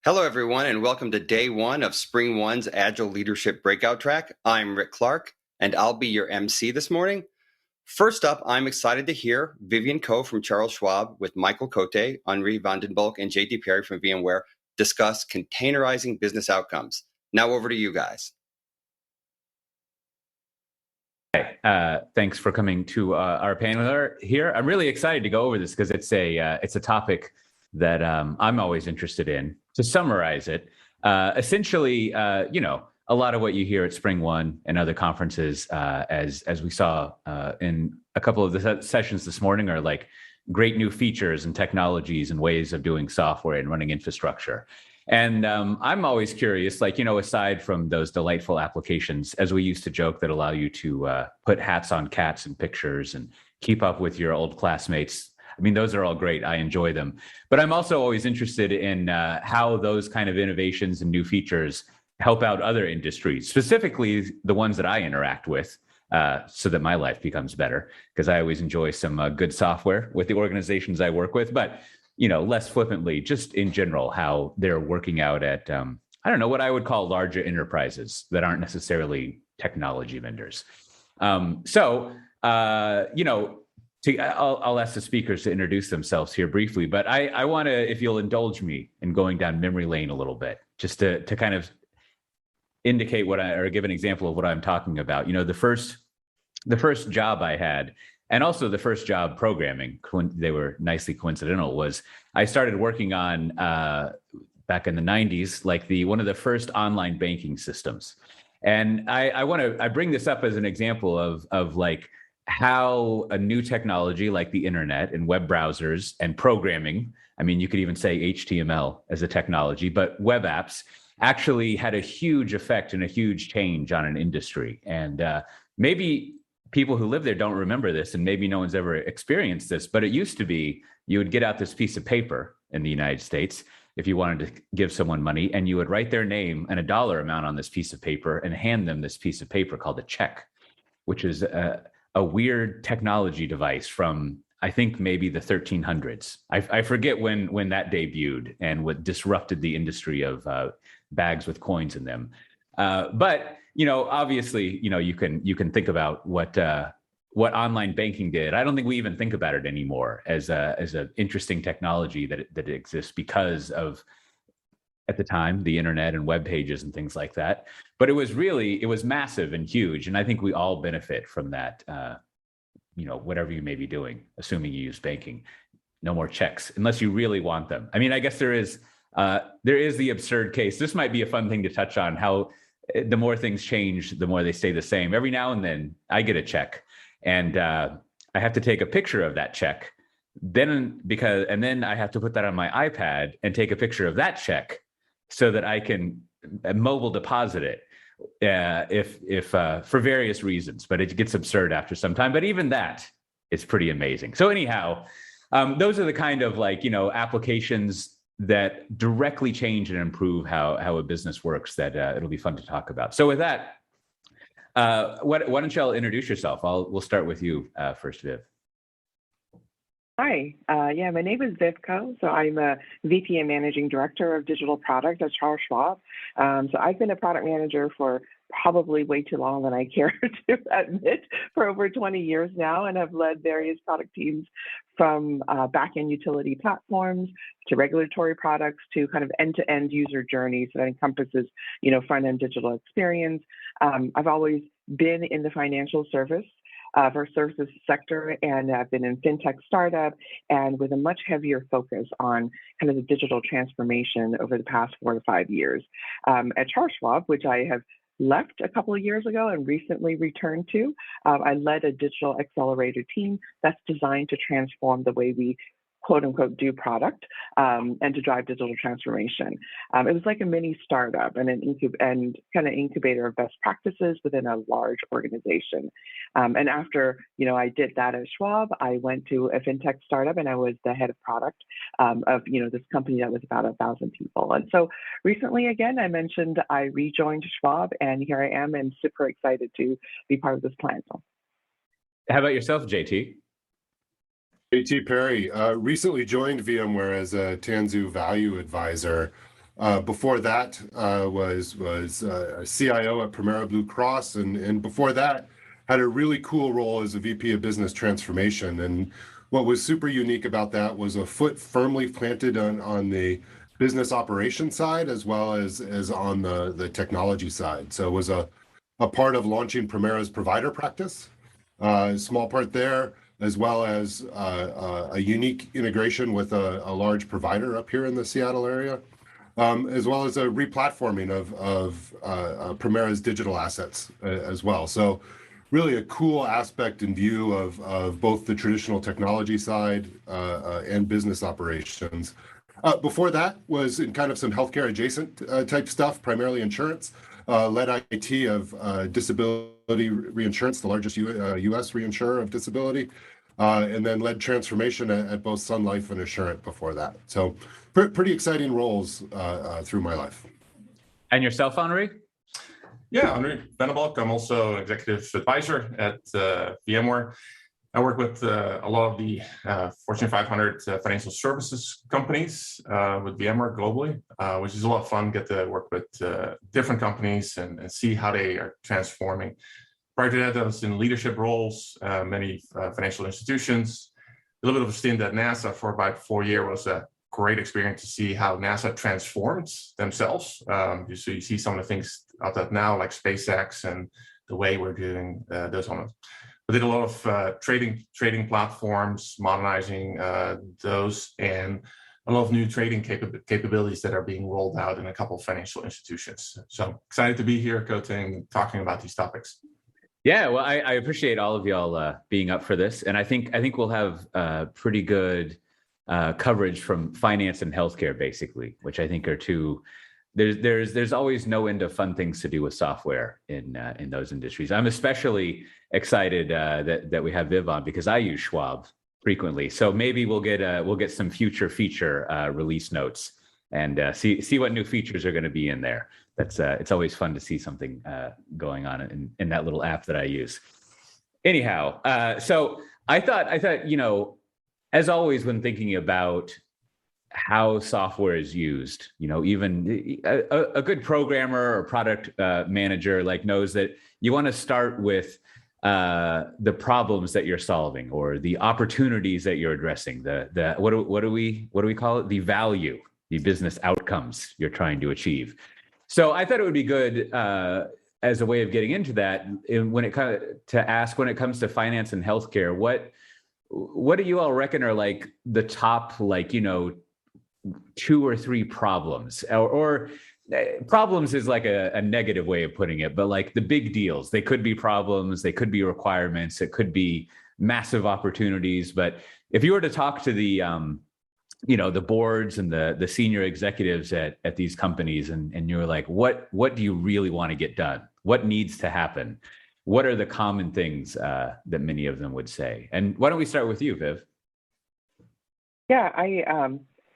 Hello, everyone, and welcome to day one of Spring One's Agile Leadership Breakout Track. I'm Rick Clark, and I'll be your MC this morning. First up, I'm excited to hear Vivian Coe from Charles Schwab with Michael Cote, Henri Vandenbulk, and JT Perry from VMware discuss containerizing business outcomes. Now over to you guys. Hi, thanks for coming to our panel here. I'm really excited to go over this because it's a topic that I'm always interested in. To summarize it, essentially, a lot of what you hear at Spring One and other conferences, as we saw in a couple of the sessions this morning, are like great new features and technologies and ways of doing software and running infrastructure. And I'm always curious, aside from those delightful applications, as we used to joke, that allow you to put hats on cats and pictures and keep up with your old classmates. I mean, those are all great. I enjoy them. But I'm also always interested in how those kind of innovations and new features help out other industries, specifically the ones that I interact with, so that my life becomes better, because I always enjoy some good software with the organizations I work with. But less flippantly, just in general, how they're working out at, what I would call larger enterprises that aren't necessarily technology vendors. I'll ask the speakers to introduce themselves here briefly, but I want to, if you'll indulge me in going down memory lane a little bit, just to kind of indicate or give an example of what I'm talking about. The first job I had, and also the first job programming, they were nicely coincidental, was I started working on, back in the 90s, one of the first online banking systems. And I bring this up as an example of how a new technology like the internet and web browsers and programming, I mean, you could even say HTML as a technology, but web apps actually had a huge effect and a huge change on an industry. And maybe people who live there don't remember this, and maybe no one's ever experienced this, but it used to be you would get out this piece of paper in the United States if you wanted to give someone money, and you would write their name and a dollar amount on this piece of paper and hand them this piece of paper called a check, which is a weird technology device from, I think, maybe the 1300s. I forget when that debuted and what disrupted the industry of bags with coins in them. But obviously, you can think about what online banking did. I don't think we even think about it anymore as an interesting technology that exists because of, at the time, the internet and web pages and things like that. But it was massive and huge. And I think we all benefit from that, whatever you may be doing, assuming you use banking. No more checks, unless you really want them. I mean, I guess there is the absurd case. This might be a fun thing to touch on, how the more things change, the more they stay the same. Every now and then I get a check, and I have to take a picture of that check. And then I have to put that on my iPad and take a picture of that check so that I can mobile deposit it, if for various reasons. But it gets absurd after some time. But even that is pretty amazing. So anyhow, those are the kind of applications that directly change and improve how a business works that it'll be fun to talk about. So with that, why don't y'all introduce yourself? We'll start with you first, Viv. Hi, my name is Viv Coe. So I'm a VP and Managing Director of Digital Product at Charles Schwab. So I've been a product manager for probably way too long than I care to admit, for over 20 years now, and have led various product teams from back-end utility platforms to regulatory products to kind of end-to-end user journeys that encompasses, front-end digital experience. I've always been in the financial services sector, and I've been in fintech startup, and with a much heavier focus on kind of the digital transformation over the past 4 to 5 years. At Charles Schwab, which I have left a couple of years ago and recently returned to, I led a digital accelerator team that's designed to transform the way we quote unquote do product and to drive digital transformation. It was like a mini startup and an incubator of best practices within a large organization. And after I did that at Schwab, I went to a fintech startup and I was the head of product of this company that was about 1,000 people. And so recently, again, I mentioned I rejoined Schwab, and here I am, and super excited to be part of this plan. How about yourself, JT? JT Perry, recently joined VMware as a Tanzu Value Advisor. Before that was a CIO at Primera Blue Cross, and before that had a really cool role as a VP of Business Transformation. And what was super unique about that was a foot firmly planted on the business operation side as well as on the technology side. So it was a part of launching Primera's provider practice, a small part there, as well as a unique integration with a large provider up here in the Seattle area. As well as a replatforming of Primera's digital assets as well. So really a cool aspect and view of both the traditional technology side and business operations. Before that was in kind of some healthcare adjacent type stuff, primarily insurance, led IT of disability reinsurance, the largest U.S. reinsurer of disability, and then led transformation at both Sun Life and Assurant before that. So pretty exciting roles through my life. And yourself, Henri? Yeah, Henri Bennebalk. I'm also executive advisor at VMware. I work with a lot of the Fortune 500 financial services companies with VMware globally, which is a lot of fun. Get to work with different companies and see how they are transforming. Prior to that, I was in leadership roles, many financial institutions. A little bit of a stint at NASA for about 4 years was a great experience to see how NASA transforms themselves. So you see some of the things out there now, like SpaceX and the way we're doing those on it. We did a lot of trading platforms, modernizing those, and a lot of new trading capabilities that are being rolled out in a couple of financial institutions. So excited to be here, Cote, talking about these topics. Yeah, well, I appreciate all of y'all being up for this, and I think we'll have pretty good coverage from finance and healthcare, basically, which I think are two. There's always no end of fun things to do with software in those industries. I'm especially excited that we have Viv on because I use Schwab frequently. So maybe we'll get some future feature release notes and see what new features are going to be in there. That's it's always fun to see something going on in that little app that I use. Anyhow, so I thought as always when thinking about how software is used, even a good programmer or product manager knows that you want to start with the problems that you're solving or the opportunities that you're addressing. What do we call it? The value, the business outcomes you're trying to achieve. So I thought it would be good as a way of getting into that when it comes to finance and healthcare, what do you all reckon are the top 2 or 3 problems or problems is a negative way of putting it, but the big deals, they could be problems, they could be requirements, it could be massive opportunities. But if you were to talk to the the boards and the senior executives at these companies and you're like, what do you really want to get done? What needs to happen? What are the common things that many of them would say? And why don't we start with you, Viv? Yeah,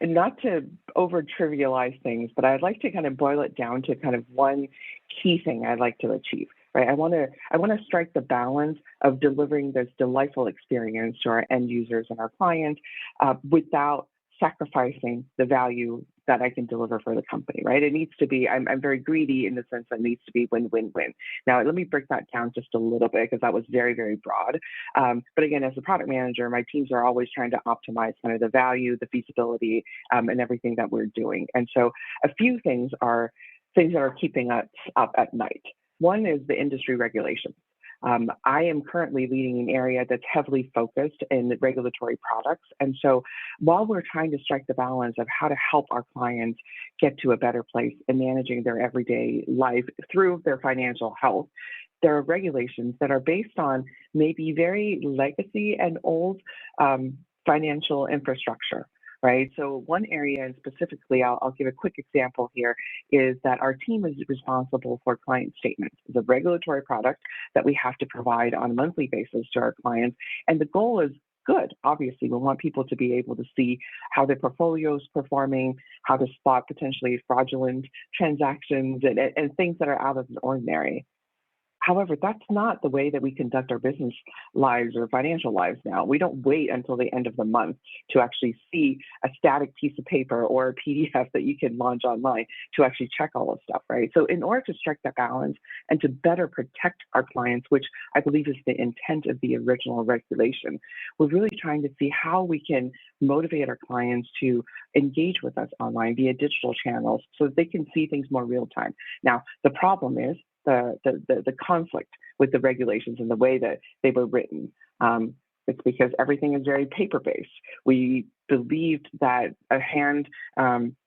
not to over trivialize things, but I'd like to kind of boil it down to kind of one key thing I'd like to achieve, right? I want to strike the balance of delivering this delightful experience to our end users and our clients without sacrificing the value that I can deliver for the company, right? It needs to be, I'm very greedy in the sense that it needs to be win-win-win. Now, let me break that down just a little bit because that was very, very broad. But again, as a product manager, my teams are always trying to optimize kind of the value, the feasibility, and everything that we're doing. And so a few things are things that are keeping us up at night. One is the industry regulations. I am currently leading an area that's heavily focused in regulatory products. And so while we're trying to strike the balance of how to help our clients get to a better place in managing their everyday life through their financial health, there are regulations that are based on maybe very legacy and old financial infrastructure. Right. So one area, and specifically, I'll give a quick example here, is that our team is responsible for client statements. It's a regulatory product that we have to provide on a monthly basis to our clients. And the goal is good. Obviously, we want people to be able to see how their portfolio is performing, how to spot potentially fraudulent transactions and things that are out of the ordinary. However, that's not the way that we conduct our business lives or financial lives now. We don't wait until the end of the month to actually see a static piece of paper or a PDF that you can launch online to actually check all this stuff, right? So in order to strike that balance and to better protect our clients, which I believe is the intent of the original regulation, we're really trying to see how we can motivate our clients to engage with us online via digital channels so that they can see things more real time. Now, the problem is the conflict with the regulations and the way that they were written. It's because everything is very paper-based. We believed that a hand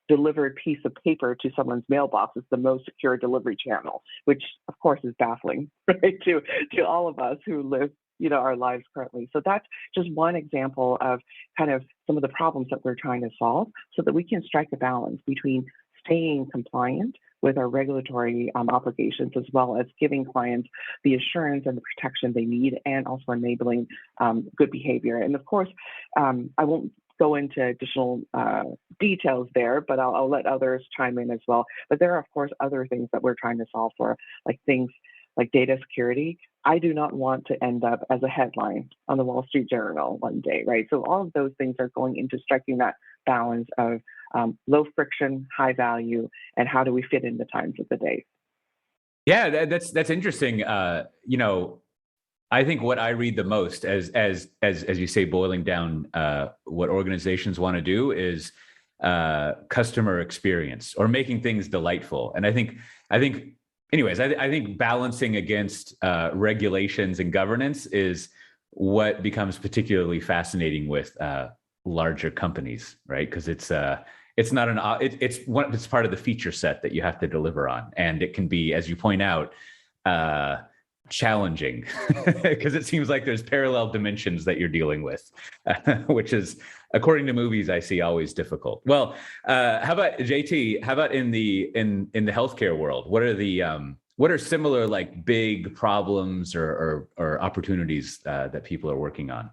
delivered piece of paper to someone's mailbox is the most secure delivery channel, which of course is baffling, right, to all of us who live our lives currently. So that's just one example of kind of some of the problems that we're trying to solve so that we can strike a balance between staying compliant with our regulatory obligations, as well as giving clients the assurance and the protection they need, and also enabling good behavior. And of course, I won't go into additional details there, but I'll let others chime in as well. But there are, of course, other things that we're trying to solve for, like things like data security. I do not want to end up as a headline on the Wall Street Journal one day, right? So all of those things are going into striking that balance of low friction, high value, and how do we fit in the times of the day? Yeah, that's interesting. I think what I read the most, as you say, boiling down what organizations want to do is customer experience or making things delightful. And I think, anyways, I think balancing against regulations and governance is what becomes particularly fascinating with larger companies, right? Because it's part of the feature set that you have to deliver on, and it can be, as you point out, challenging because it seems like there's parallel dimensions that you're dealing with, which is, according to movies I see, always difficult. Well, how about JT? How about in the healthcare world? What are similar like big problems or opportunities that people are working on?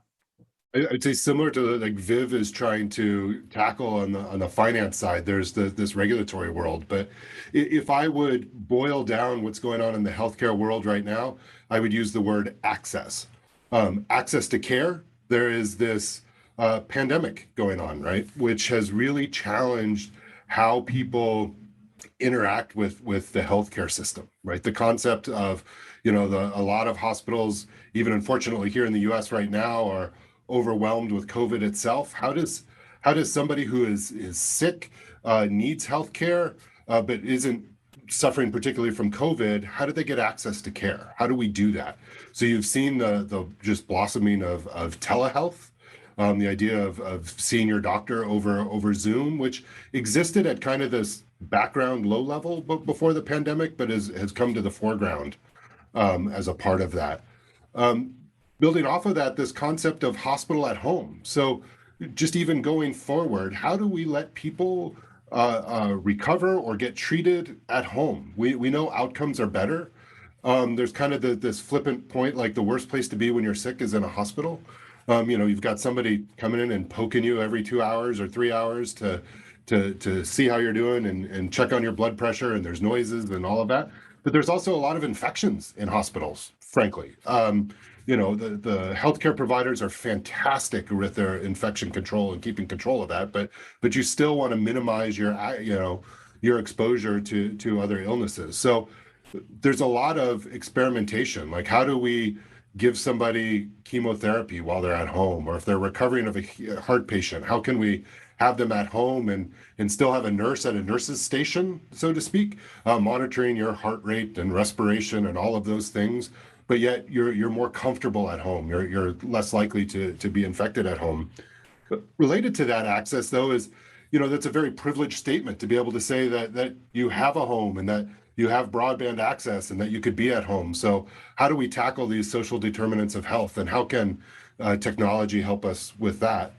I'd say similar to like Viv is trying to tackle on the finance side. There's this regulatory world, but if I would boil down what's going on in the healthcare world right now, I would use the word access. Access to care. There is this pandemic going on, right, which has really challenged how people interact with the healthcare system, right? The concept of, a lot of hospitals, even unfortunately here in the U.S. right now, are overwhelmed with COVID itself. How does somebody who is sick, needs healthcare, but isn't suffering particularly from COVID, how do they get access to care? How do we do that? So you've seen the just blossoming of telehealth, the idea of seeing your doctor over Zoom, which existed at kind of this background low level before the pandemic, but has come to the foreground as a part of that. Building off of that, this concept of hospital at home. So just even going forward, how do we let people recover or get treated at home? We know outcomes are better. There's kind of this flippant point, like the worst place to be when you're sick is in a hospital. You've got somebody coming in and poking you every 2 hours or 3 hours to see how you're doing and check on your blood pressure, and there's noises and all of that. But there's also a lot of infections in hospitals, frankly. The healthcare providers are fantastic with their infection control and keeping control of that, but you still want to minimize your exposure to other illnesses. So there's a lot of experimentation, like how do we give somebody chemotherapy while they're at home, or if they're recovering of a heart patient, how can we have them at home and still have a nurse at a nurse's station, so to speak, monitoring your heart rate and respiration and all of those things, but yet you're more comfortable at home. You're less likely to be infected at home. But related to that access, though, is, that's a very privileged statement to be able to say that you have a home and that you have broadband access and that you could be at home. So how do we tackle these social determinants of health, and how can technology help us with that?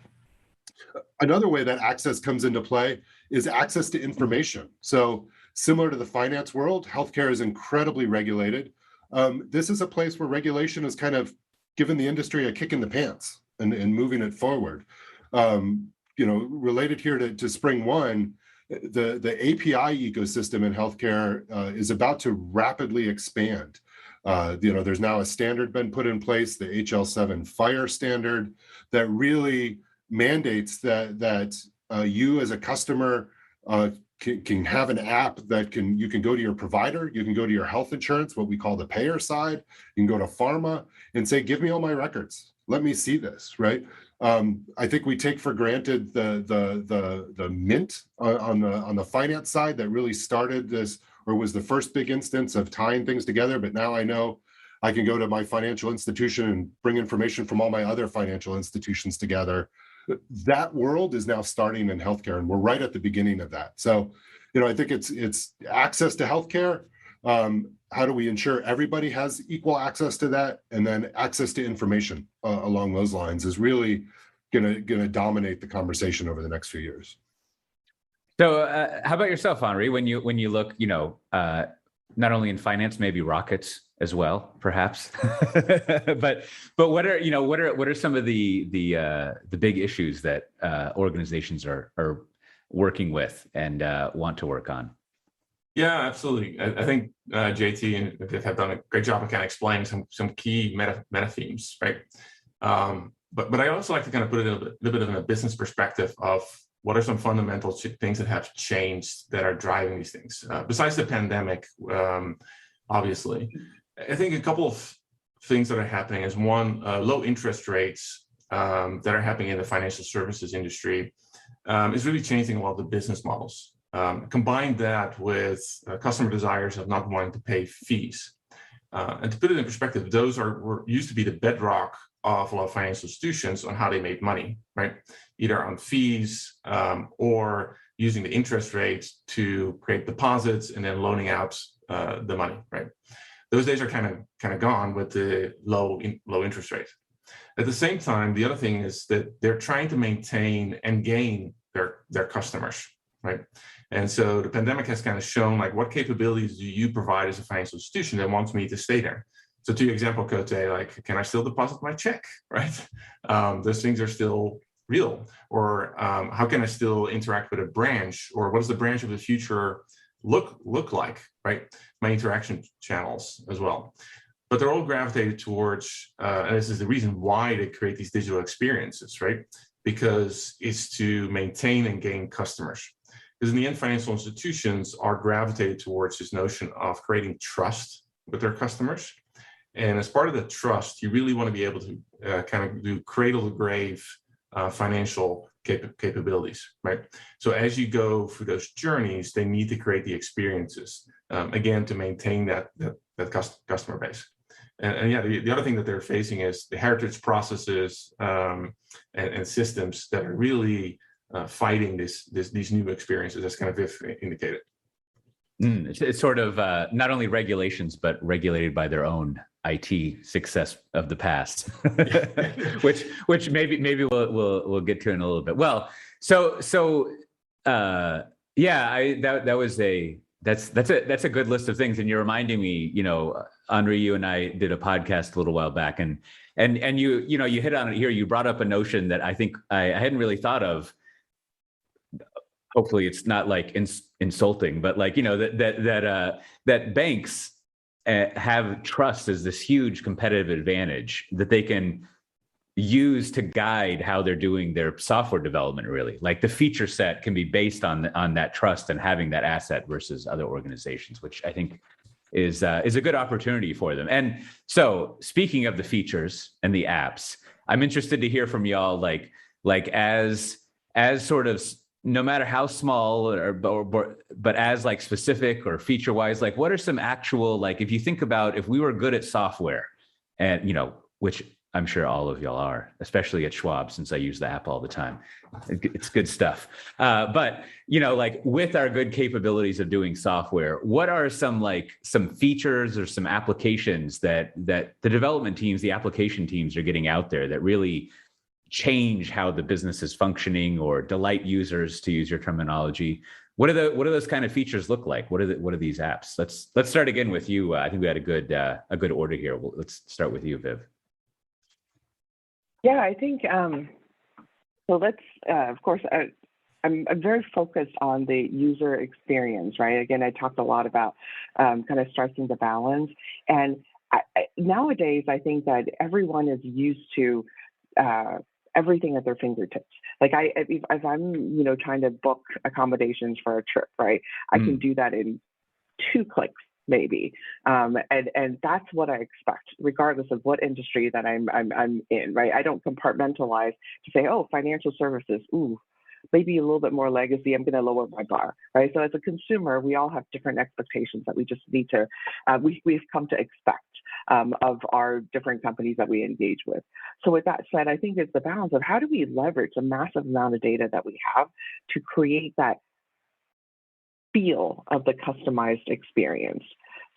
Another way that access comes into play is access to information. So similar to the finance world, healthcare is incredibly regulated. This is a place where regulation has kind of given the industry a kick in the pants and moving it forward. Related here to Spring One, the API ecosystem in healthcare is about to rapidly expand. There's now a standard been put in place, the HL7 fire standard, that really mandates that you as a customer can have an app that you can go to your provider, you can go to your health insurance, what we call the payer side, you can go to pharma and say, give me all my records. Let me see this, right? I think we take for granted the Mint on the finance side that really started this, or was the first big instance of tying things together. But now I know I can go to my financial institution and bring information from all my other financial institutions together. That world is now starting in healthcare, and we're right at the beginning of that. So, I think it's access to healthcare. How do we ensure everybody has equal access to that? And then access to information along those lines is really gonna dominate the conversation over the next few years. So how about yourself, Henri? When you look, not only in finance, maybe rockets as well, perhaps. but what are some of the big issues that organizations are working with and want to work on? Yeah, absolutely. I think JT and Viv have done a great job of kind of explaining some key meta themes, right? But I also like to kind of put it a little bit in a business perspective of what are some fundamental things that have changed that are driving these things. Besides the pandemic, obviously, I think a couple of things that are happening is one, low interest rates that are happening in the financial services industry is really changing a lot of the business models. Combine that with customer desires of not wanting to pay fees. And to put it in perspective, those used to be the bedrock of a lot of financial institutions on how they made money, right? Either on fees or using the interest rates to create deposits and then loaning out the money, right? Those days are kind of gone with the low interest rate. At the same time, the other thing is that they're trying to maintain and gain their customers, right? And so the pandemic has kind of shown, like, what capabilities do you provide as a financial institution that wants me to stay there? So to your example, Cote, like, can I still deposit my check, right? Those things are still real. Or how can I still interact with a branch? Or what does the branch of the future look like, right? My interaction channels as well. But they're all gravitated towards, and this is the reason why they create these digital experiences, right? Because it's to maintain and gain customers. Because in the end, financial institutions are gravitated towards this notion of creating trust with their customers. And as part of the trust, you really want to be able to kind of do cradle to grave financial capabilities, right? So as you go through those journeys, they need to create the experiences, again, to maintain that customer base. And yeah, the other thing that they're facing is the heritage processes and systems that are really fighting these new experiences, as kind of Viv indicated. It's sort of not only regulations, but regulated by their own IT success of the past, which maybe we'll get to in a little bit. Well, that's a good list of things, and you're reminding me, Henri, you and I did a podcast a little while back, and you hit on it here. You brought up a notion that I think I hadn't really thought of. Hopefully, it's not like insulting, but like that banks have trust as this huge competitive advantage that they can use to guide how they're doing their software development. Really, like the feature set can be based on that trust and having that asset versus other organizations, which I think is a good opportunity for them. And so, speaking of the features and the apps, I'm interested to hear from y'all, like as sort of, no matter how small but as like specific or feature wise, like what are some actual, like, if you think about if we were good at software, and which I'm sure all of y'all are, especially at Schwab, since I use the app all the time. It's good stuff. But like with our good capabilities of doing software, what are some features or some applications that the development teams, the application teams are getting out there that really change how the business is functioning or delight users, to use your terminology? What do those kind of features look like? What are these apps? Let's start again with you. I think we had a good order here. Let's start with you, Viv. Yeah, I think so. Let's of course. I'm very focused on the user experience, right? Again, I talked a lot about kind of striking the balance, and nowadays, I think that everyone is used to everything at their fingertips. Like if I'm, trying to book accommodations for a trip, right? I can do that in 2 clicks, maybe, and that's what I expect, regardless of what industry that I'm in, right? I don't compartmentalize to say, oh, financial services, ooh, maybe a little bit more legacy, I'm going to lower my bar, right? So as a consumer, we all have different expectations that we just need to, we've come to expect of our different companies that we engage with. So with that said, I think it's the balance of how do we leverage the massive amount of data that we have to create that feel of the customized experience,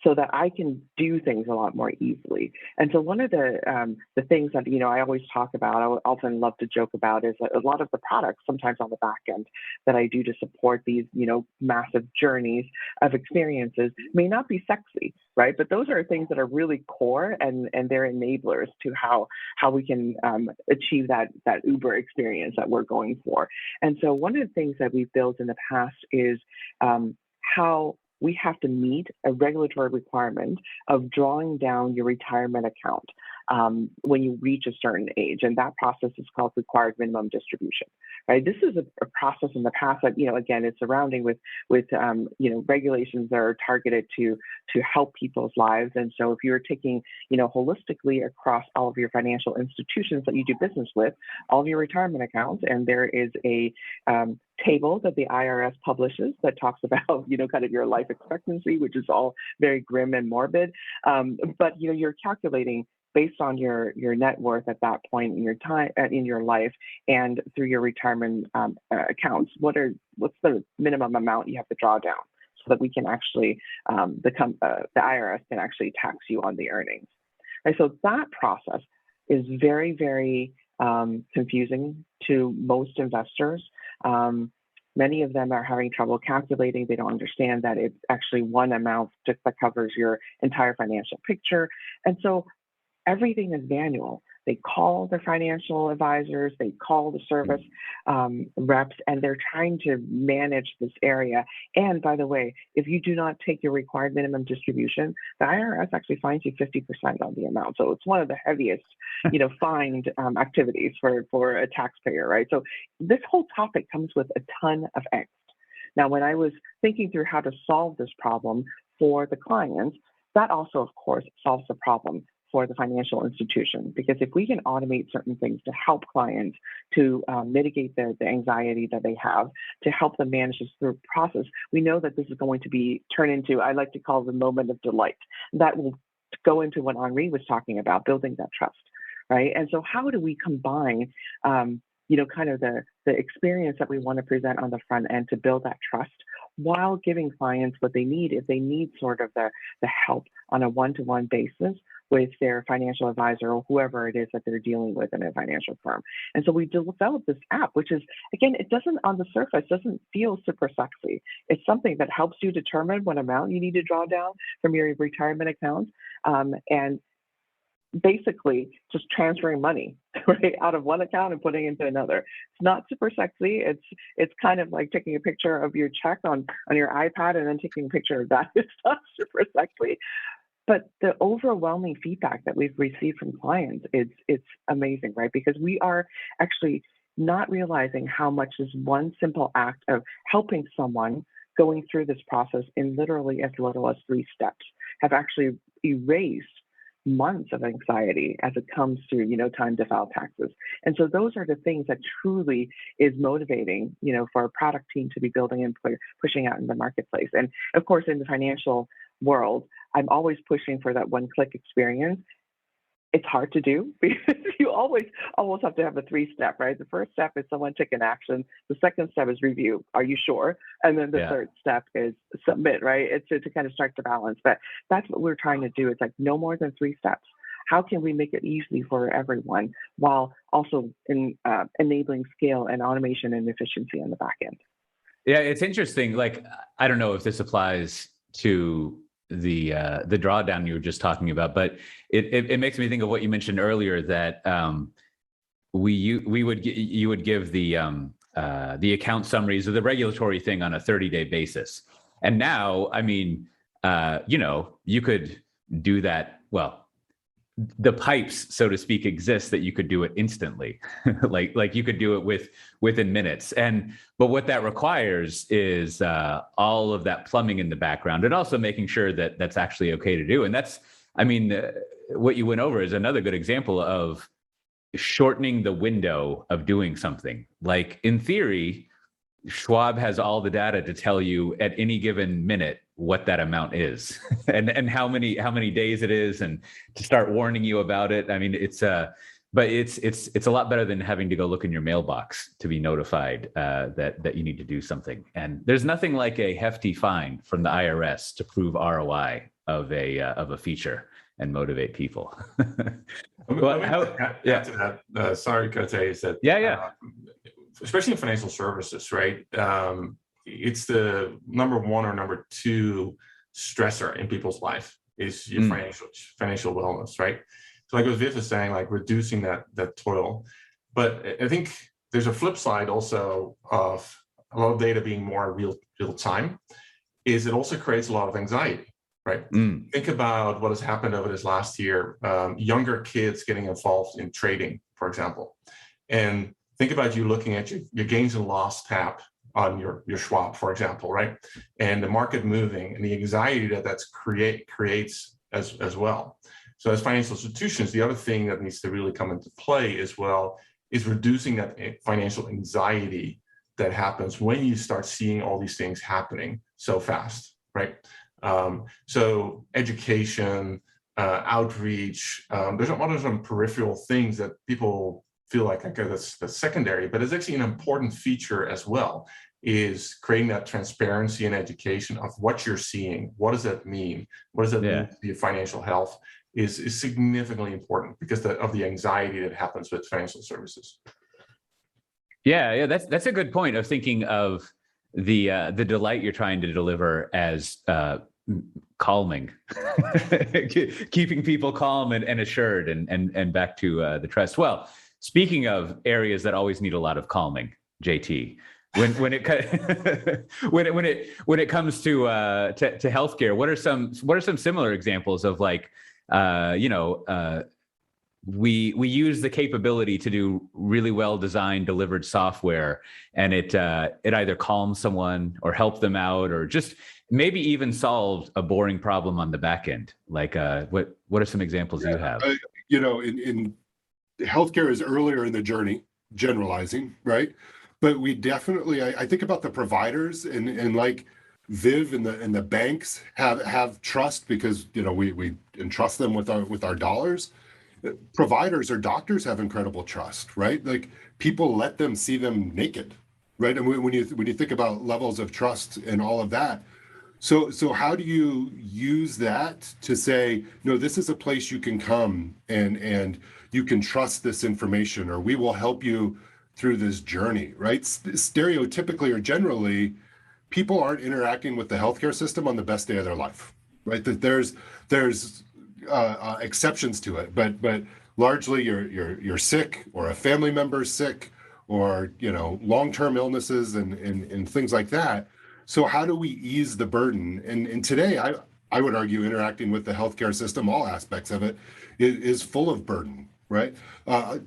so that I can do things a lot more easily. And so one of the things that I always talk about, I often love to joke about, is that a lot of the products sometimes on the back end that I do to support these massive journeys of experiences may not be sexy, right? But those are things that are really core, and they're enablers to how we can achieve that Uber experience that we're going for. And so one of the things that we've built in the past is how we have to meet a regulatory requirement of drawing down your retirement account when you reach a certain age. And that process is called required minimum distribution, right? This is a process in the past that, again, it's surrounding with regulations that are targeted to help people's lives. And so if you're taking, holistically across all of your financial institutions that you do business with, all of your retirement accounts, and there is a table that the IRS publishes that talks about, kind of your life expectancy, which is all very grim and morbid. But, you're calculating based on your net worth at that point in your time in your life, and through your retirement accounts, what's the minimum amount you have to draw down, so that we can actually the IRS can actually tax you on the earnings. And so that process is very, very confusing to most investors. Many of them are having trouble calculating. They don't understand that it's actually one amount that covers your entire financial picture. And so everything is manual. They call their financial advisors, they call the service reps, and they're trying to manage this area. And by the way, if you do not take your required minimum distribution, the IRS actually fines you 50% on the amount. So it's one of the heaviest, fined activities for a taxpayer, right? So this whole topic comes with a ton of angst. Now, when I was thinking through how to solve this problem for the clients, that also, of course, solves the problem for the financial institution, because if we can automate certain things to help clients to mitigate the anxiety that they have, to help them manage this through process, we know that this is going to turn into, I like to call the moment of delight. That will go into what Henri was talking about, building that trust, right? And so how do we combine, kind of the experience that we want to present on the front end to build that trust, while giving clients what they need if they need sort of the help on a one-to-one basis with their financial advisor or whoever it is that they're dealing with in a financial firm. And so we developed this app, which is, again, it doesn't, on the surface, doesn't feel super sexy. It's something that helps you determine what amount you need to draw down from your retirement account, and basically just transferring money right out of one account and putting it into another. It's not super sexy. It's kind of like taking a picture of your check on your iPad and then taking a picture of that. It's not super sexy. But the overwhelming feedback that we've received from clients, it's amazing, right? Because we are actually not realizing how much this one simple act of helping someone going through this process in literally as little as 3 steps have actually erased months of anxiety as it comes to, time to file taxes. And so those are the things that truly is motivating, for a product team to be building and pushing out in the marketplace. And of course, in the financial world, I'm always pushing for that one-click experience. It's hard to do because you always almost have to have a 3-step, right? The first step is someone take an action. The second step is review. Are you sure? And then the third step is submit, right? It's to kind of strike the balance. But that's what we're trying to do. It's like no more than 3 steps. How can we make it easy for everyone while also enabling scale and automation and efficiency on the back end? Yeah, it's interesting. Like, I don't know if this applies to the drawdown you were just talking about, but it makes me think of what you mentioned earlier, that you would give the account summaries or the regulatory thing on a 30-day basis. And now, I mean, you could do that. Well, the pipes, so to speak, exist that you could do it instantly, like you could do it within minutes. But what that requires is all of that plumbing in the background, and also making sure that that's actually okay to do. And that's, I mean, what you went over is another good example of shortening the window of doing something. Like in theory, Schwab has all the data to tell you at any given minute what that amount is and how many days it is, and to start warning you about it. I mean, it's but it's a lot better than having to go look in your mailbox to be notified that you need to do something. And there's nothing like a hefty fine from the IRS to prove ROI of a feature and motivate people. But add to that, sorry, Cote, is that especially in financial services, right? It's the number one or number two stressor in people's life is your financial wellness, right? So like what Viv is saying, like reducing that toil. But I think there's a flip side also of a lot of data being more real time, is it also creates a lot of anxiety, right? Think about what has happened over this last year, younger kids getting involved in trading, for example. And think about you looking at your gains and loss tab on your Schwab, for example, right? And the market moving and the anxiety that creates as well. So as financial institutions, the other thing that needs to really come into play as well is reducing that financial anxiety that happens when you start seeing all these things happening so fast, right? So education, outreach, there's a lot of some peripheral things that people feel like, okay, that's secondary, but it's actually an important feature as well, is creating that transparency and education of what you're seeing. What does that mean? What does that mean to your financial health is significantly important because of the anxiety that happens with financial services. Yeah, that's a good point of thinking of the delight you're trying to deliver as calming, keeping people calm and assured, and back to the trust. Well, speaking of areas that always need a lot of calming, JT, when it comes to healthcare, what are some similar examples of like we use the capability to do really well designed delivered software, and it either calms someone or help them out, or just maybe even solved a boring problem on the back end. Like what are some examples you have? In healthcare is earlier in the journey, generalizing, right? But we definitely, I think about the providers and like Viv and the banks have trust because we entrust them with our dollars. Providers or doctors have incredible trust, right? Like people let them see them naked, right? And when you think about levels of trust and all of that, so how do you use that to say, no, this is a place you can come and you can trust this information, or we will help you through this journey, right? Stereotypically or generally, people aren't interacting with the healthcare system on the best day of their life, right? That there's exceptions to it, but largely you're sick, or a family member's sick, or long-term illnesses and things like that. So how do we ease the burden? And today, I would argue interacting with the healthcare system, all aspects of it, is full of burden, right?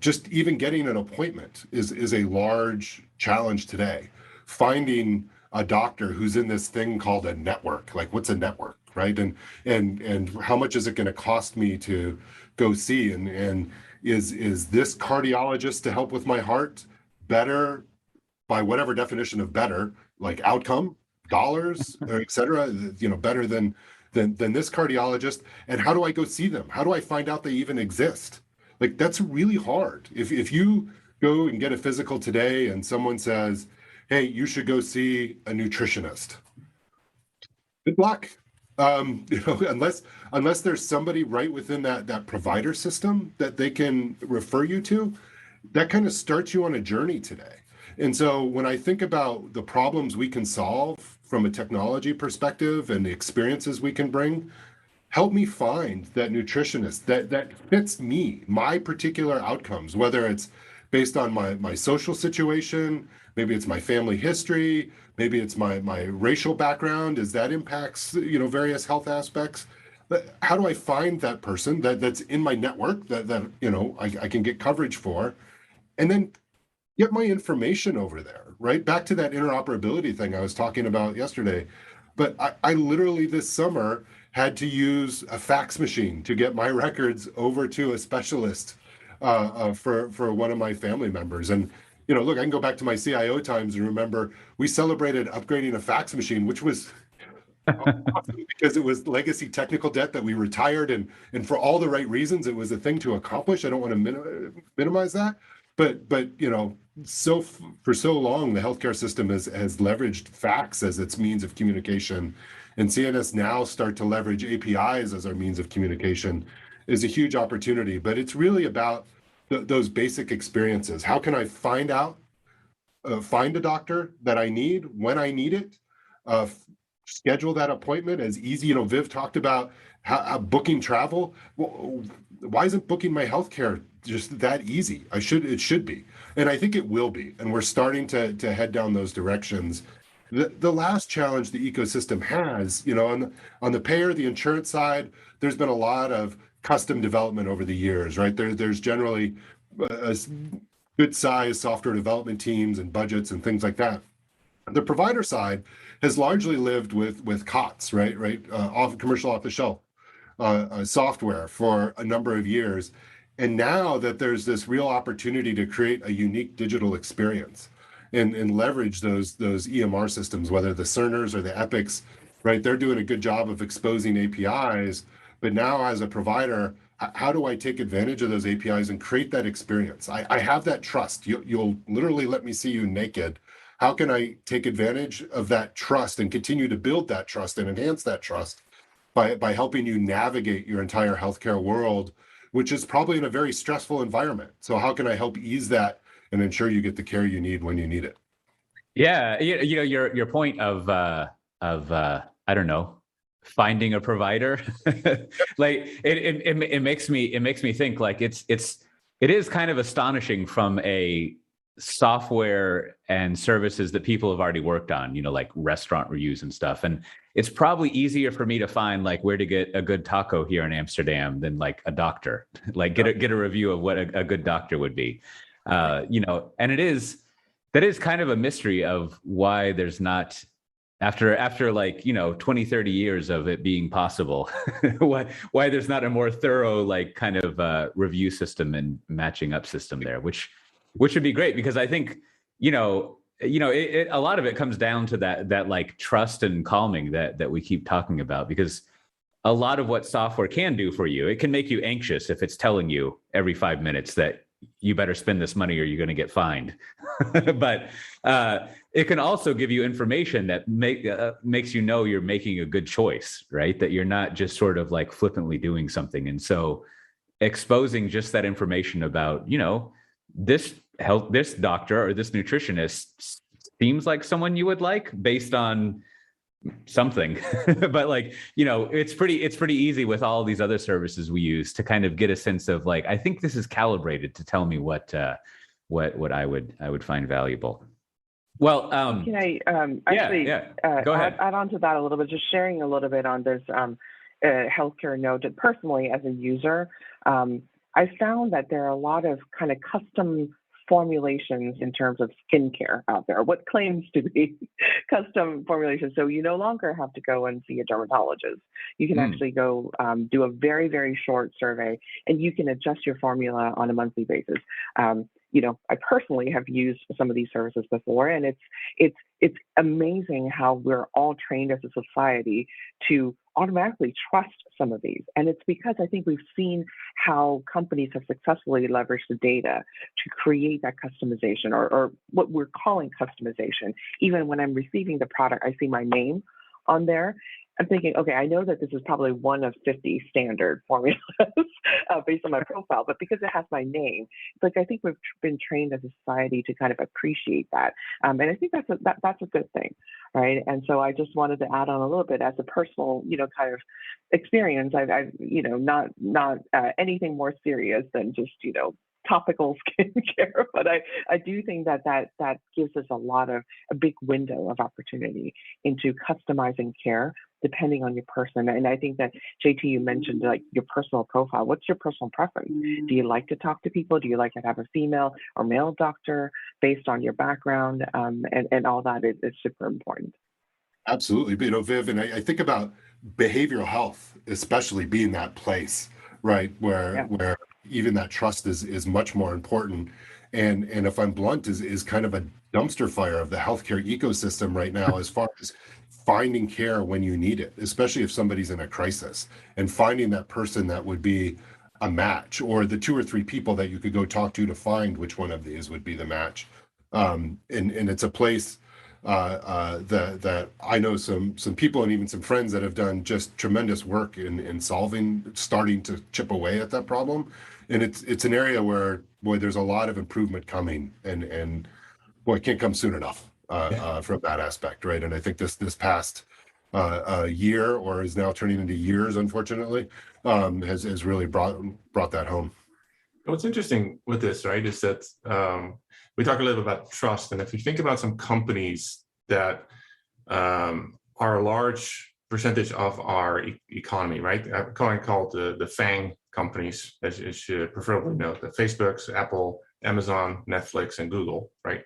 Just even getting an appointment is a large challenge today. Finding a doctor who's in this thing called a network, like what's a network, right? And how much is it going to cost me to go see? And is this cardiologist to help with my heart better by whatever definition of better, like outcome, dollars, or et cetera, better than this cardiologist? And how do I go see them? How do I find out they even exist? Like, that's really hard. If you go and get a physical today and someone says, hey, you should go see a nutritionist, good luck. Unless there's somebody right within that provider system that they can refer you to, that kind of starts you on a journey today. And so when I think about the problems we can solve from a technology perspective and the experiences we can bring, help me find that nutritionist that fits me, my particular outcomes, whether it's based on my social situation, maybe it's my family history, maybe it's my racial background, as that impacts various health aspects. how do I find that person that's in my network that you know I can get coverage for, and then get my information over there, right? Back to that interoperability thing I was talking about yesterday. But I literally this summer had to use a fax machine to get my records over to a specialist for one of my family members. And you know, look, I can go back to my CIO times and remember we celebrated upgrading a fax machine, which was awesome because it was legacy technical debt that we retired, and for all the right reasons, it was a thing to accomplish. I don't want to minimize that, but you know, for so long, the healthcare system has leveraged fax as its means of communication, and seeing us now start to leverage APIs as our means of communication is a huge opportunity. But it's really about those basic experiences. How can I find a doctor that I need when I need it? Schedule that appointment as easy. You know, Viv talked about how booking travel. Well, why isn't booking my healthcare just that easy? It should be, and I think it will be. And we're starting to head down those directions. The last challenge the ecosystem has, you know, on the payer, the insurance side, there's been a lot of custom development over the years, right? There's generally good sized software development teams and budgets and things like that. The provider side has largely lived with COTS, right, off commercial off the shelf software for a number of years, and now that there's this real opportunity to create a unique digital experience and leverage those EMR systems, whether the Cerners or the Epics, right? They're doing a good job of exposing APIs, but now as a provider, how do I take advantage of those APIs and create that experience? I have that trust. You'll literally let me see you naked. How can I take advantage of that trust and continue to build that trust and enhance that trust by helping you navigate your entire healthcare world, which is probably in a very stressful environment? So how can I help ease that and ensure you get the care you need when you need it? Yeah, you know your point of I don't know, finding a provider, like it makes me think like it is kind of astonishing from a software and services that people have already worked on, you know, like restaurant reviews and stuff. And it's probably easier for me to find like where to get a good taco here in Amsterdam than like a doctor, like get a review of what a good doctor would be. You know, and that is kind of a mystery of why there's not, after like, you know, 20, 30 years of it being possible, why there's not a more thorough, like kind of review system and matching up system there, which would be great, because I think, you know, a lot of it comes down to that like trust and calming that we keep talking about, because a lot of what software can do for you, it can make you anxious if it's telling you every 5 minutes that you better spend this money or you're going to get fined. But it can also give you information that makes you know you're making a good choice, right? That you're not just sort of like flippantly doing something. And so exposing just that information about, you know, this doctor or this nutritionist seems like someone you would like based on something. But like, you know, it's pretty easy with all these other services we use to kind of get a sense of like, I think this is calibrated to tell me what I would find valuable. Well, can I actually go ahead. Add on to that a little bit, just sharing a little bit on this healthcare note. Personally, as a user, I found that there are a lot of kind of custom formulations in terms of skincare out there, what claims to be custom formulations. So you no longer have to go and see a dermatologist. You can actually go do a very, very short survey, and you can adjust your formula on a monthly basis. You know, I personally have used some of these services before, and it's amazing how we're all trained as a society to automatically trust some of these. And it's because I think we've seen how companies have successfully leveraged the data to create that customization, or what we're calling customization. Even when I'm receiving the product, I see my name on there. I'm thinking, okay, I know that this is probably one of 50 standard formulas based on my profile, but because it has my name, it's like I think we've been trained as a society to kind of appreciate that, and I think that's a good thing, right? And so I just wanted to add on a little bit as a personal, you know, kind of experience. I've you know, not anything more serious than just, you know, topical skincare, but I do think that gives us a big window of opportunity into customizing care depending on your person. And I think that JT, you mentioned like your personal profile. What's your personal preference? Do you like to talk to people? Do you like to have a female or male doctor based on your background? And all that is super important. Absolutely. But, Viv, and I think about behavioral health, especially being that place, right, where even that trust is much more important. And if I'm blunt, is kind of a dumpster fire of the healthcare ecosystem right now, as far as finding care when you need it, especially if somebody's in a crisis, and finding that person that would be a match, or the 2 or 3 people that you could go talk to find which one of these would be the match. And it's a place that I know some people and even some friends that have done just tremendous work in starting to chip away at that problem. And it's an area where, boy, there's a lot of improvement coming, and boy, it can't come soon enough from that aspect, right? And I think this past year, or is now turning into years, unfortunately, has really brought that home. What's interesting with this, right, is that we talk a little bit about trust, and if you think about some companies that are a large percentage of our economy, right? I call it the FANG companies, as you should preferably know, the Facebooks, Apple, Amazon, Netflix, and Google, right?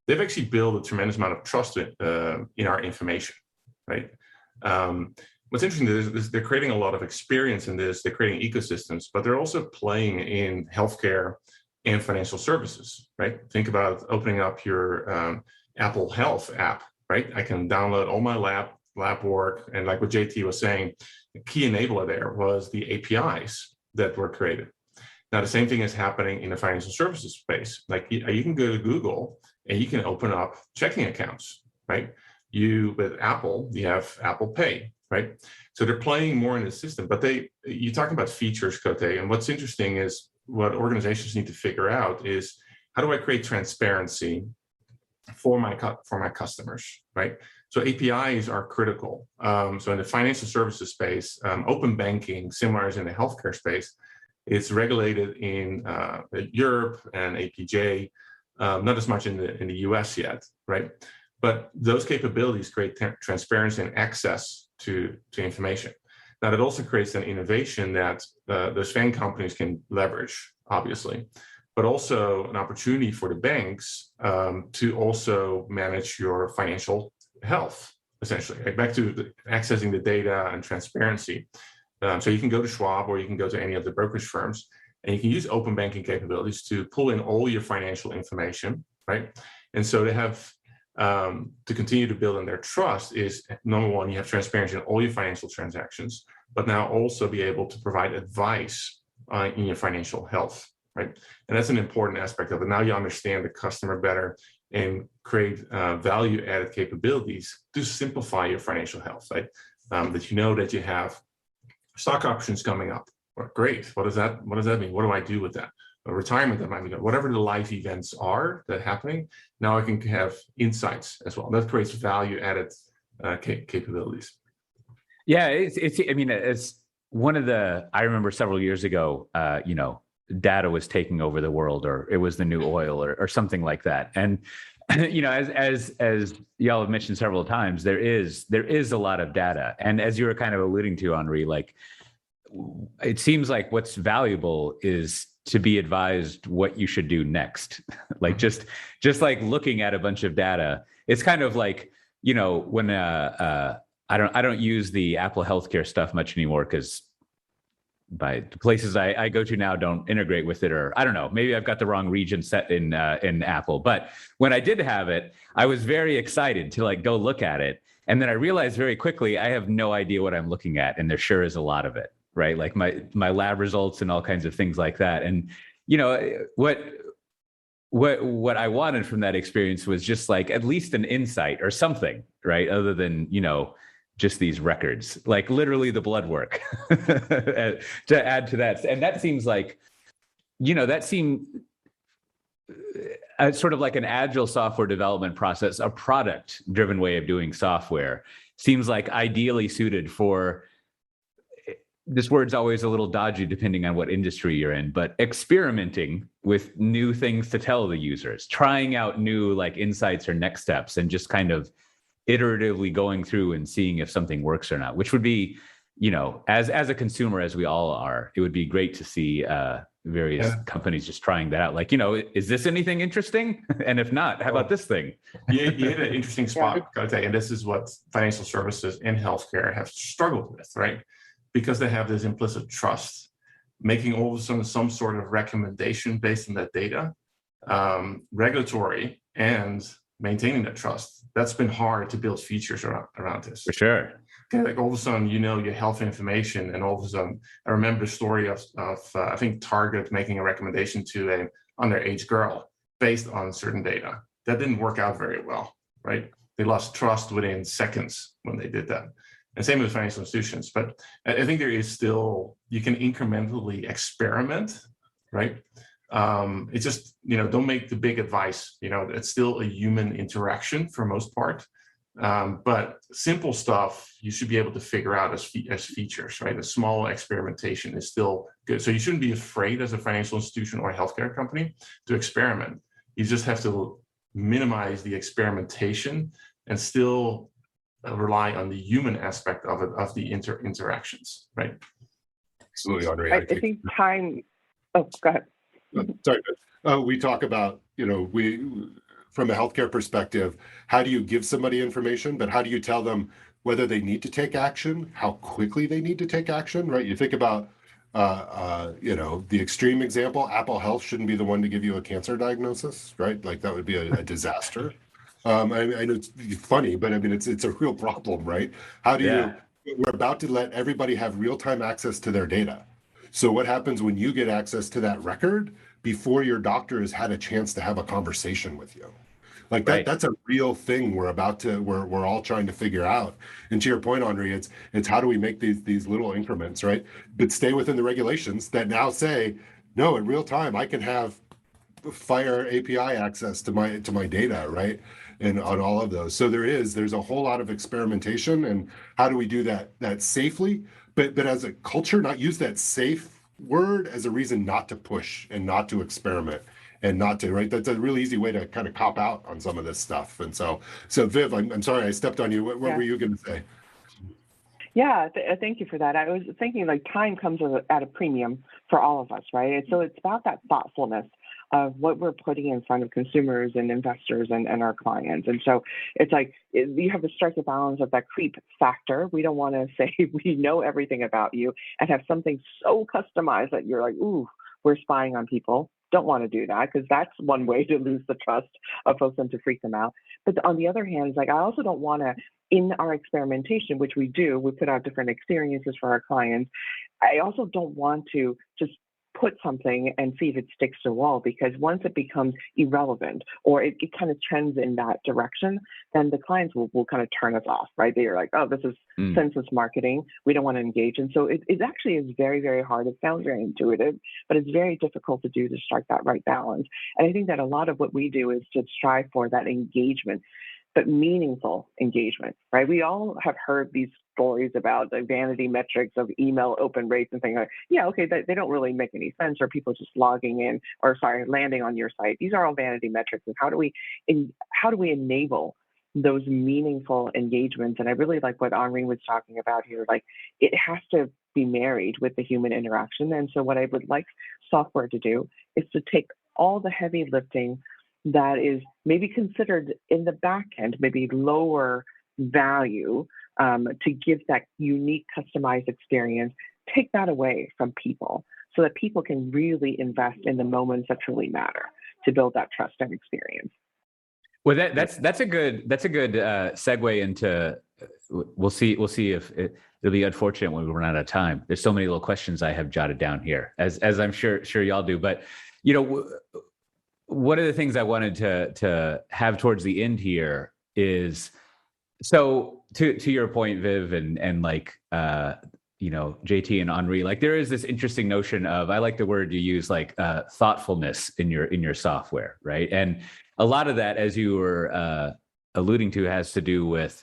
They've actually built a tremendous amount of trust in our information, right? What's interesting is they're creating a lot of experience in this, they're creating ecosystems, but they're also playing in healthcare and financial services, right? Think about opening up your Apple Health app, right? I can download all my lab work, and like what JT was saying, the key enabler there was the APIs that were created. Now, the same thing is happening in the financial services space. Like you can go to Google and you can open up checking accounts, right? With Apple, you have Apple Pay, right? So they're playing more in the system, but you're talking about features, Cote, and what's interesting is what organizations need to figure out is, how do I create transparency for my customers, right? So APIs are critical. So in the financial services space, open banking, similar as in the healthcare space, it's regulated in Europe and APJ, not as much in the US yet, right? But those capabilities create transparency and access to information. Now, that also creates an innovation that those FANG companies can leverage, obviously, but also an opportunity for the banks to also manage your financial health, essentially, right? Back to accessing the data and transparency. So you can go to Schwab, or you can go to any of the brokerage firms, and you can use open banking capabilities to pull in all your financial information, right? And so they have to continue to build on their trust is, number one, you have transparency in all your financial transactions, but now also be able to provide advice in your financial health, right? And that's an important aspect of it. Now you understand the customer better and create value-added capabilities to simplify your financial health, right? That you know that you have stock options coming up. Well, great. What does that mean? What do I do with that? A retirement that might be done. Whatever the life events are that are happening, now I can have insights as well. That creates value-added capabilities. Yeah, it's one of the. I remember several years ago, data was taking over the world, or it was the new oil, or something like that. And as y'all have mentioned several times, there is a lot of data, and as you were kind of alluding to, Henri, like it seems like what's valuable is to be advised what you should do next. Like just like looking at a bunch of data, it's kind of like, when I don't use the Apple healthcare stuff much anymore, because by the places I go to now don't integrate with it, or I don't know, maybe I've got the wrong region set in Apple. But when I did have it, I was very excited to like go look at it. And then I realized very quickly, I have no idea what I'm looking at. And there sure is a lot of it, right? Like my lab results and all kinds of things like that. And, what I wanted from that experience was just like at least an insight or something, right? Other than, just these records, like literally the blood work to add to that. And that seems like, that seemed sort of like an agile software development process, a product-driven way of doing software seems like ideally suited for, this word's always a little dodgy depending on what industry you're in, but experimenting with new things to tell the users, trying out new like insights or next steps, and just kind of iteratively going through and seeing if something works or not, which would be, as a consumer, as we all are, it would be great to see various companies just trying that out. Like, is this anything interesting? And if not, how about this thing? You hit an interesting spot, and this is what financial services and healthcare have struggled with, right? Because they have this implicit trust, making all of a sudden some sort of recommendation based on that data, regulatory, and maintaining that trust. That's been hard to build features around this. For sure. Okay, like all of a sudden, your health information, and all of a sudden, I remember the story of I think Target making a recommendation to an underage girl based on certain data. That didn't work out very well, right? They lost trust within seconds when they did that. And same with financial institutions. But I think there is still, you can incrementally experiment, right? It's just, don't make the big advice. It's still a human interaction for most part. But simple stuff you should be able to figure out as features, right? A small experimentation is still good. So you shouldn't be afraid as a financial institution or a healthcare company to experiment. You just have to minimize the experimentation and still rely on the human aspect of it, of the interactions, right? Absolutely, Andre. I think time. Oh, go ahead. Sorry. We talk about, from a healthcare perspective, how do you give somebody information, but how do you tell them whether they need to take action, how quickly they need to take action, right? You think about, the extreme example, Apple Health shouldn't be the one to give you a cancer diagnosis, right? Like that would be a disaster. I know it's funny, but I mean, it's a real problem, right? How do we're about to let everybody have real-time access to their data. So what happens when you get access to that record before your doctor has had a chance to have a conversation with you? Like that's a real thing we're all trying to figure out. And to your point, Andre, it's how do we make these little increments, right? But stay within the regulations that now say, no, in real time, I can have Fire API access to my data, right? And on all of those. So there's a whole lot of experimentation, and how do we do that safely? But as a culture, not use that safe word as a reason not to push and not to experiment and not to, right? That's a really easy way to kind of cop out on some of this stuff. And so Viv, I'm sorry I stepped on you. What were you going to say? Yeah, thank you for that. I was thinking like time comes at a premium for all of us, right? And so it's about that thoughtfulness of what we're putting in front of consumers and investors and our clients. And so it's like you have to strike the balance of that creep factor. We don't want to say we know everything about you and have something so customized that you're like, ooh, we're spying on people. Don't want to do that, because that's one way to lose the trust of folks and to freak them out. But on the other hand, it's like I also don't want to, in our experimentation, which we do, we put out different experiences for our clients. I also don't want to just put something and see if it sticks to the wall, because once it becomes irrelevant or it kind of trends in that direction, then the clients will kind of turn us off, right? They're like, oh, this is senseless marketing. We don't want to engage. And so it actually is very, very hard. It sounds very intuitive, but it's very difficult to do, to strike that right balance. And I think that a lot of what we do is to strive for that engagement, but meaningful engagement, right? We all have heard these stories about the vanity metrics of email open rates and things like, they don't really make any sense, or people just logging in, landing on your site. These are all vanity metrics. And how do we enable those meaningful engagements? And I really like what Henri was talking about here. Like, it has to be married with the human interaction. And so what I would like software to do is to take all the heavy lifting that is maybe considered in the back end, maybe lower value, to give that unique customized experience, take that away from people so that people can really invest in the moments that truly matter to build that trust and experience. Well, that's a good segue into. We'll see if it'll be unfortunate when we run out of time. There's so many little questions I have jotted down here, as I'm sure y'all do. But one of the things I wanted to have towards the end here is, so to your point, Viv, and like JT and Henri, like there is this interesting notion of, I like the word you use, like thoughtfulness in your software, right? And a lot of that, as you were alluding to, has to do with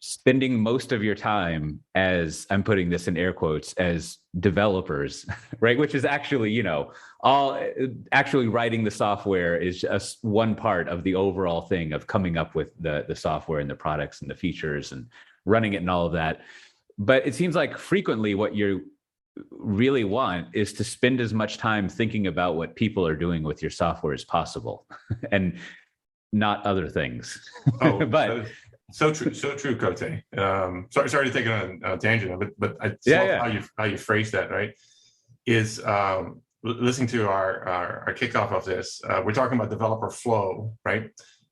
spending most of your time, as I'm putting this in air quotes, as developers, right? Which is actually, all actually writing the software is just one part of the overall thing of coming up with the software and the products and the features and running it and all of that. But it seems like frequently what you really want is to spend as much time thinking about what people are doing with your software as possible and not other things. Oh, but so true, Cote. Sorry to take it on a tangent, but I love how you phrase that, right? Is listening to our kickoff of this, we're talking about developer flow, right?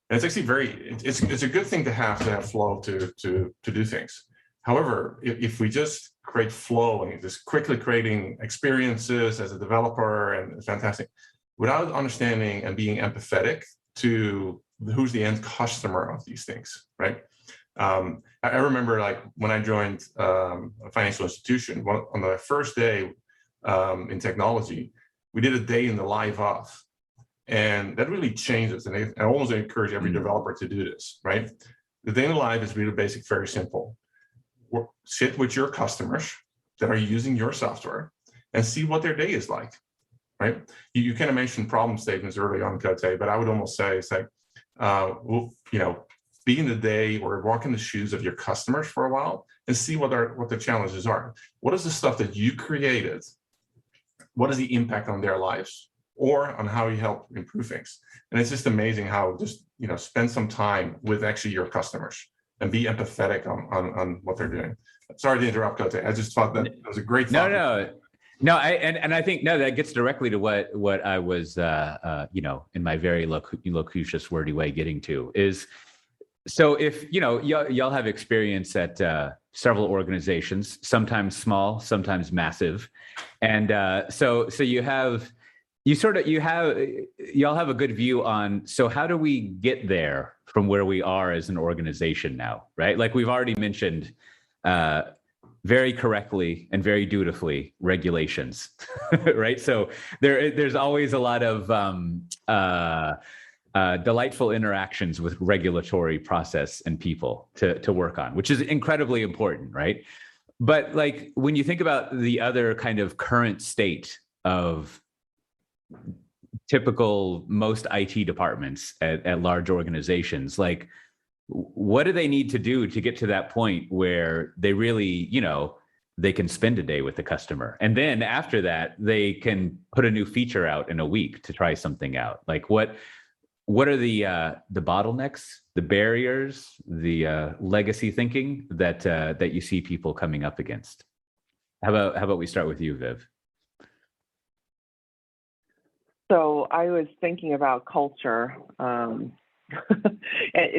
And it's actually it's a good thing to have flow to do things. However, if we just create flow and just quickly creating experiences as a developer, and it's fantastic, without understanding and being empathetic to who's the end customer of these things, right? I remember, like, when I joined a financial institution, on the first day in technology, we did a day in the life of, and that really changes. And I almost encourage every developer to do this, right? The day in the life is really basic, very simple. Sit with your customers that are using your software and see what their day is like, right? You kind of mentioned problem statements early on, Cote, but I would almost say it's like, be in the day or walk in the shoes of your customers for a while and see what the challenges are. What is the stuff that you created? What is the impact on their lives or on how you help improve things? And it's just amazing how just, spend some time with actually your customers and be empathetic on what they're doing. Sorry to interrupt, Cote. I just thought that was a great thought. No, I think that gets directly to what I was, in my very locucious, wordy way getting to is, so if, y'all have experience at several organizations, sometimes small, sometimes massive. And so y'all have a good view on, so how do we get there from where we are as an organization now, right? Like we've already mentioned, very correctly and very dutifully, regulations, right? So there's always a lot of delightful interactions with regulatory process and people to work on, which is incredibly important, right? But like when you think about the other kind of current state of typical most IT departments at large organizations, like what do they need to do to get to that point where they really, they can spend a day with the customer? And then after that, they can put a new feature out in a week to try something out. Like what are the bottlenecks, the barriers, the legacy thinking that you see people coming up against? How about we start with you, Viv? So I was thinking about culture.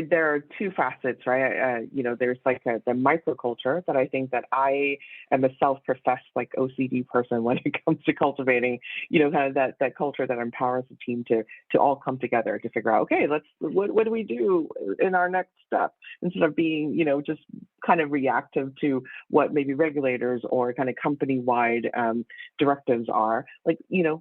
There are two facets, right? There's like the microculture that I think that I am a self-professed like OCD person when it comes to cultivating, kind of that culture that empowers the team to all come together to figure out, okay, what do we do in our next step, instead of being, just kind of reactive to what maybe regulators or kind of company-wide directives are. Like,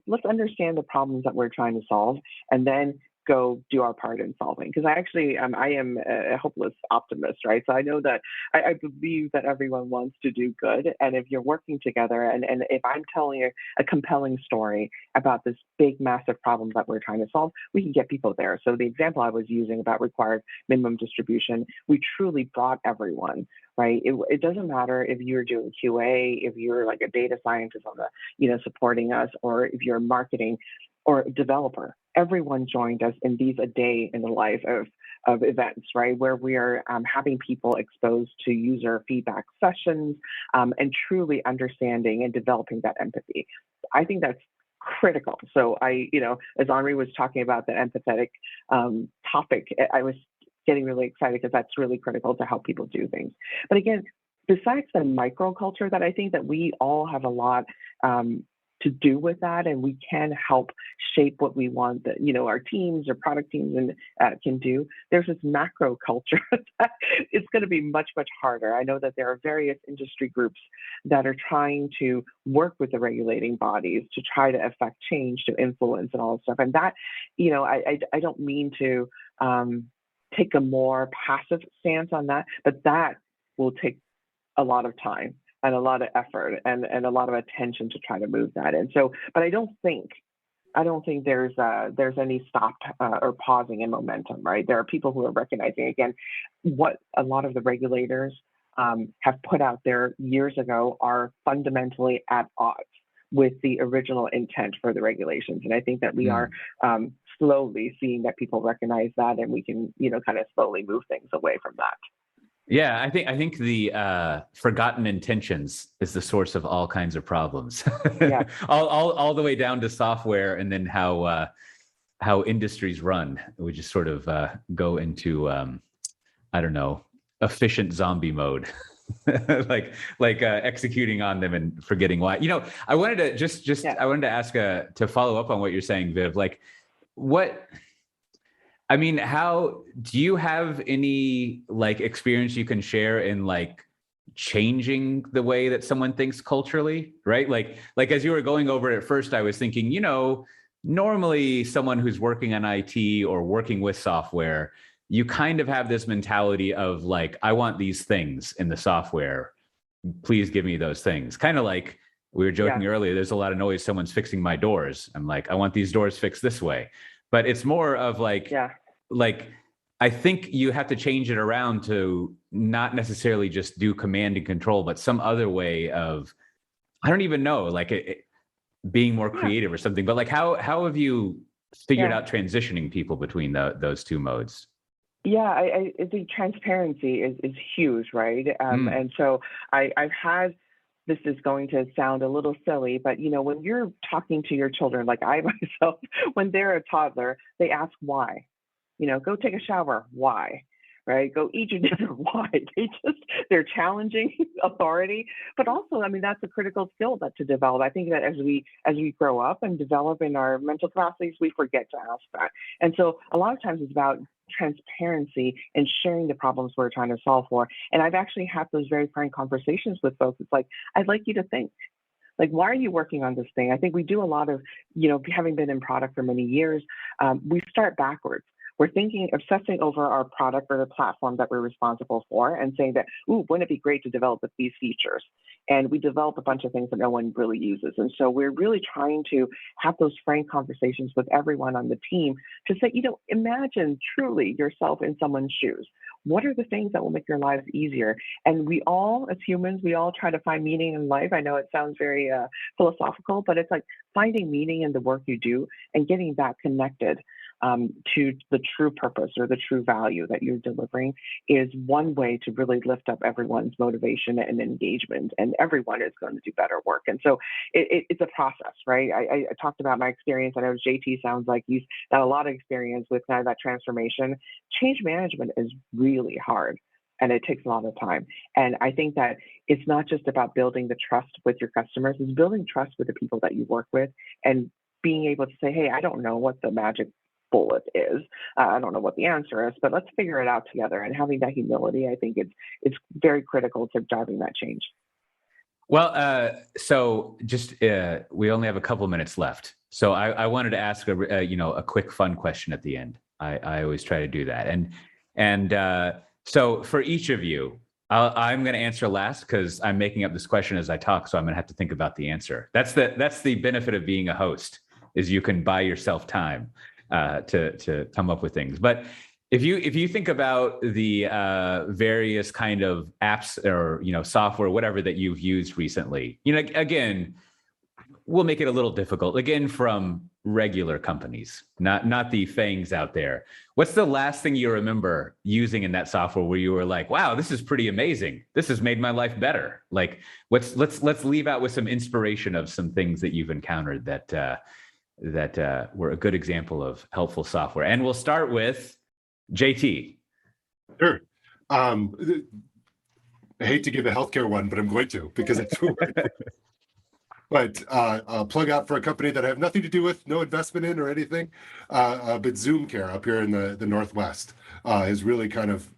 let's understand the problems that we're trying to solve and then go do our part in solving. Because I am a hopeless optimist, right? So I know that I believe that everyone wants to do good. And if you're working together and if I'm telling a compelling story about this big, massive problem that we're trying to solve, we can get people there. So the example I was using about required minimum distribution, we truly brought everyone, right? It doesn't matter if you're doing QA, if you're like a data scientist on the, supporting us, or if you're marketing or a developer. Everyone joined us in these a day in the life of events, right? Where we are having people exposed to user feedback sessions and truly understanding and developing that empathy. I think that's critical. So as Henri was talking about the empathetic topic, I was getting really excited because that's really critical to help people do things. But again, besides the microculture that I think that we all have a lot to do with that, and we can help shape what we want that our teams or product teams can do. There's this macro culture that it's going to be much harder. I know that there are various industry groups that are trying to work with the regulating bodies to try to affect change, to influence and all that stuff. And that I don't mean to take a more passive stance on that, but that will take a lot of time and a lot of effort and a lot of attention to try to move that. And so, but I don't think there's any stop or pausing in momentum, right? There are people who are recognizing, again, what a lot of the regulators have put out there years ago are fundamentally at odds with the original intent for the regulations. And I think that we are slowly seeing that people recognize that, and we can, kind of slowly move things away from that. Yeah, I think the forgotten intentions is the source of all kinds of problems. Yeah. all the way down to software, and then how industries run. We just sort of go into I don't know, efficient zombie mode. like executing on them and forgetting why. I wanted to I wanted to ask to follow up on what you're saying, Viv. Like, how do you have any experience you can share in changing the way that someone thinks culturally, right? Like as you were going over it at first, I was thinking, normally someone who's working on IT or working with software, you kind of have this mentality of I want these things in the software. Please give me those things. Kind of like we were joking earlier, there's a lot of noise. Someone's fixing my doors. I'm like, I want these doors fixed this way. But it's more of I think you have to change it around to not necessarily just do command and control, but some other way of, I don't even know, being more creative or something. But how have you figured out transitioning people between those two modes? Yeah, I think transparency is huge, right? And so I've had, this is going to sound a little silly, but when you're talking to your children, like I myself, when they're a toddler, they ask why. Go take a shower, why? Right? Go eat your dinner, why? They're challenging authority, but also, that's a critical skill to develop. I think that as we grow up and develop in our mental capacities, we forget to ask that. And so a lot of times it's about transparency and sharing the problems we're trying to solve for. And I've actually had those very frank conversations with folks. It's like, I'd like you to think, why are you working on this thing? I think we do a lot of, having been in product for many years, we start backwards. We're obsessing over our product or the platform that we're responsible for and saying that, wouldn't it be great to develop these features? And we develop a bunch of things that no one really uses. And so we're really trying to have those frank conversations with everyone on the team to say, imagine truly yourself in someone's shoes. What are the things that will make your lives easier? And we all, as humans, we all try to find meaning in life. I know it sounds very philosophical, but it's like finding meaning in the work you do and getting that connected to the true purpose or the true value that you're delivering is one way to really lift up everyone's motivation and engagement, and everyone is going to do better work. And so it's a process, right? I talked about my experience. I know JT sounds like he's got a lot of experience with kind of that transformation. Change management is really hard, and it takes a lot of time. And I think that it's not just about building the trust with your customers, it's building trust with the people that you work with and being able to say, hey, I don't know what the magic bullet is. I don't know what the answer is, but let's figure it out together. And having that humility, I think it's very critical to driving that change. Well, so just we only have a couple minutes left. So I wanted to ask a quick fun question at the end. I always try to do that. And so for each of you, I'm going to answer last because I'm making up this question as I talk. So I'm going to have to think about the answer. That's the benefit of being a host, is you can buy yourself time to come up with things. But if you think about the various kind of apps or software, whatever that you've used recently, again, we'll make it a little difficult. Again, from regular companies, not the fangs out there. What's the last thing you remember using in that software where you were like, "Wow, this is pretty amazing. This has made my life better." Like, let's leave out with some inspiration of some things that you've encountered that were a good example of helpful software. And we'll start with JT. Sure. I hate to give a healthcare one, but I'm going to because it's But plug out for a company that I have nothing to do with, no investment in or anything. But Zoom Care up here in the Northwest has really kind of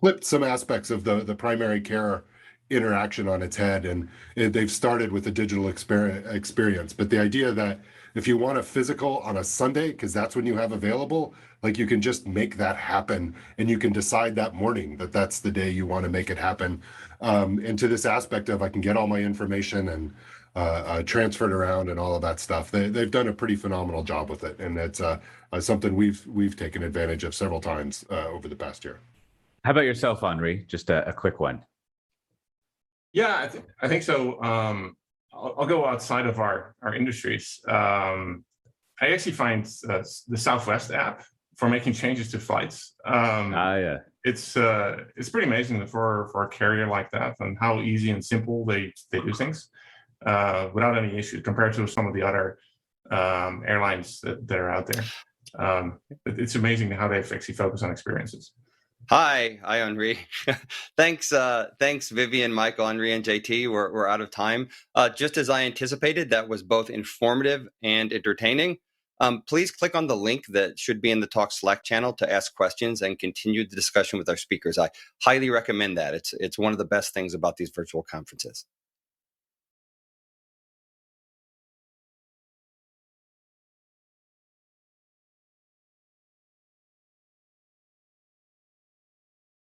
flipped some aspects of the primary care interaction on its head. And they've started with a digital experience. But the idea that If you want a physical on a Sunday, because that's when you have available, like you can just make that happen, and you can decide that morning that that's the day you want to make it happen. And to this aspect of I can get all my information and transferred around and all of that stuff. They've done a pretty phenomenal job with it, and it's something we've taken advantage of several times over the past year. How about yourself, Henri? Just a quick one. Yeah, I think so. I'll go outside of our industries. I actually find the Southwest app for making changes to flights. Yeah. It's pretty amazing for a carrier like that and how easy and simple they do things without any issue compared to some of the other airlines that are out there. It's amazing how they've actually focused on experiences. Hi, Henri. Thanks, Vivian, Michael, Henri, and JT. We're out of time. Just as I anticipated, that was both informative and entertaining. Please click on the link that should be in the Talk Slack channel to ask questions and continue the discussion with our speakers. I highly recommend that. It's one of the best things about these virtual conferences.